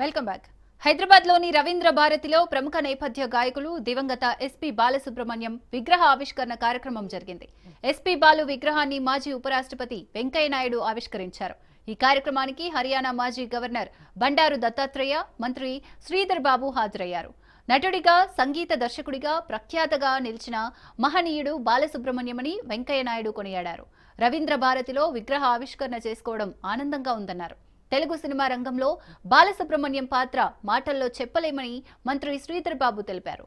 Welcome back. హైదరాబాద్లోని రవీంద్ర భారతిలో ప్రముఖ నేపథ్య గాయకులు దివంగత ఎస్పీ బాలసుబ్రహ్మణ్యం విగ్రహ ఆవిష్కరణ కార్యక్రమం జరిగింది. ఎస్పీ బాలు విగ్రహాన్ని మాజీ ఉపరాష్ట్రపతి వెంకయ్య నాయుడు ఆవిష్కరించారు. ఈ కార్యక్రమానికి హర్యానా మాజీ గవర్నర్ బండారు దత్తాత్రేయ, మంత్రి శ్రీధర్ బాబు హాజరయ్యారు. నటుడిగా, సంగీత దర్శకుడిగా ప్రఖ్యాతగా నిలిచిన మహనీయుడు బాలసుబ్రహ్మణ్యమని వెంకయ్య నాయుడు కొనియాడారు. రవీంద్ర భారతిలో విగ్రహ ఆవిష్కరణ చేసుకోవడం ఆనందంగా ఉందన్నారు. తెలుగు సినిమా రంగంలో బాలసుబ్రహ్మణ్యం పాత్ర మాటల్లో చెప్పలేమని మంత్రి శ్రీధర్ బాబు తెలిపారు.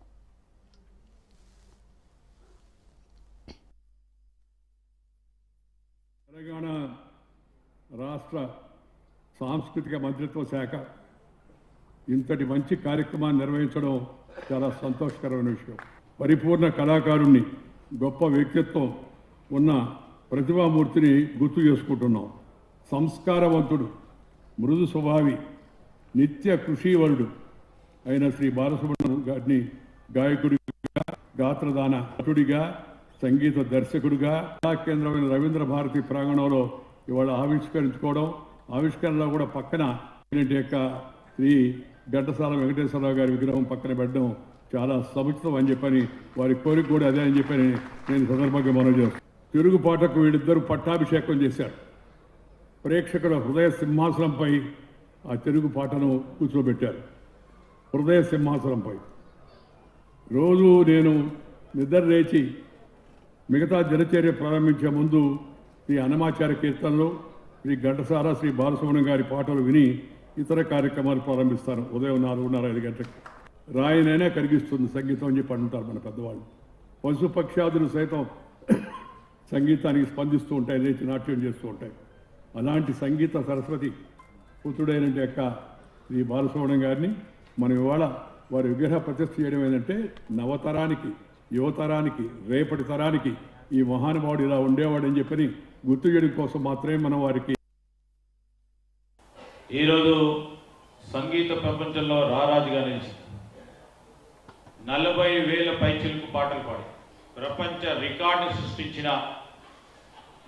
తెలంగాణ రాష్ట్ర సాంస్కృతిక మంత్రిత్వ శాఖ ఇంతటి మంచి కార్యక్రమాన్ని నిర్వహించడం చాలా సంతోషకరమైన విషయం. పరిపూర్ణ కళాకారుణ్ణి, గొప్ప వ్యక్తిత్వం ఉన్న ప్రతిభామూర్తిని గుర్తు చేసుకుంటున్నాం. సంస్కారవంతుడు, మృదు స్వభావి, నిత్య కృషివరుడు అయిన శ్రీ బాలసుబ్రహ్మణ్యం గారిని గాయకుడిగా, గాత్రదాన నటుడిగా, సంగీత దర్శకుడిగా కళా కేంద్రమైన రవీంద్ర భారతి ప్రాంగణంలో ఇవాళ ఆవిష్కరించుకోవడం, ఆవిష్కరణలో కూడా పక్కన యొక్క శ్రీ ఘంటసాల వెంకటేశ్వరరావు గారి విగ్రహం పక్కన పెట్టడం చాలా సముచితం అని చెప్పని, వారి కోరిక కూడా అదే అని చెప్పని నేను సందర్భంగా మనవి చేస్తాను. తిరుగుపాటకు వీళ్ళిద్దరూ పట్టాభిషేకం చేశారు. ప్రేక్షకుల హృదయ సింహాసనంపై ఆ తెలుగు పాటను కూర్చోబెట్టారు. హృదయ సింహాసనంపై రోజు నేను నిద్ర లేచి మిగతా దినచర్య ప్రారంభించే ముందు శ్రీ అన్నమాచార్య కీర్తనలు, శ్రీ ఘంటసాల, శ్రీ బాలసుబ్రహ్మణ్యం గారి పాటలు విని ఇతర కార్యక్రమాలు ప్రారంభిస్తాను. ఉదయం 4:30-5 గంటలకు. రాయినైనా కరిగిస్తుంది సంగీతం అని చెప్పి అంటారు మన పెద్దవాళ్ళు. పశుపక్షాదులు సైతం సంగీతానికి స్పందిస్తూ ఉంటాయి, లేచి నాట్యం చేస్తూ ఉంటాయి. అలాంటి సంగీత సరస్వతి పుత్రుడైన యొక్క శ్రీ బాలసుబ్రహ్మణ్యం గారిని మనం ఇవాళ వారి విగ్రహ ప్రతిష్ఠ చేయడం ఏంటంటే నవతరానికి, యువతరానికి, రేపటి తరానికి ఈ మహానుభావుడు ఇలా ఉండేవాడని చెప్పని గుర్తు చేయడం కోసం మాత్రమే మనం వారికి ఈరోజు సంగీత ప్రపంచంలో రారాజుగా నిలిచి 40,000 పైచిలుకు పాటలు పాడి ప్రపంచ రికార్డు సృష్టించిన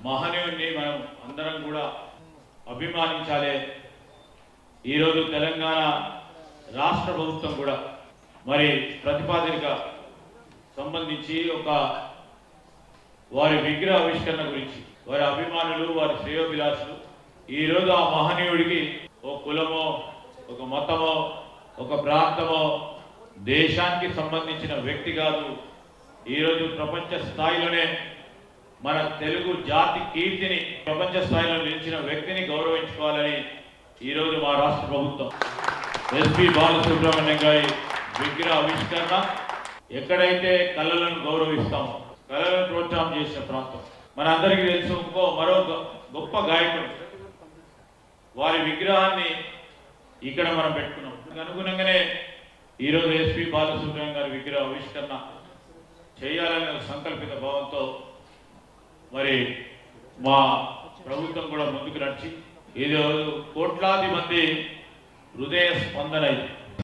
మహనీయుడిని మనం అందరం కూడా అభిమానించాలి. ఈరోజు తెలంగాణ రాష్ట్ర ప్రభుత్వం కూడా మరి ప్రతిపాదనగా సంబంధించి ఒక వారి విగ్రహ ఆవిష్కరణ గురించి వారి అభిమానులు, వారి శ్రేయోభిలాషులు ఈరోజు ఆ మహనీయుడికి ఒక కులమో, ఒక మతమో, ఒక ప్రాంతమో, దేశానికి సంబంధించిన వ్యక్తి కాదు, ఈరోజు ప్రపంచ స్థాయిలోనే మన తెలుగు జాతి కీర్తిని ప్రపంచ స్థాయిలో నిలిచిన వ్యక్తిని గౌరవించుకోవాలని ఈరోజు మా రాష్ట్ర ప్రభుత్వం ఎస్పీ బాలసుబ్రహ్మణ్యం గారి విగ్రహ ఆవిష్కరణ ఎక్కడైతే కళలను గౌరవిస్తామో, కళలను ప్రోత్సాహం చేసిన ప్రాంతం మన అందరికీ తెలుసు. మరో గొప్ప గాయకుడు వారి విగ్రహాన్ని ఇక్కడ మనం పెట్టుకున్నాం. అనుగుణంగానే ఈరోజు ఎస్పీ బాలసుబ్రహ్మణ్యం గారి విగ్రహ ఆవిష్కరణ చేయాలనే సంకల్పిత భావంతో మరి మా ప్రభుత్వం కూడా ముందుకు నడిచి ఈరోజు కోట్లాది మంది హృదయ స్పందన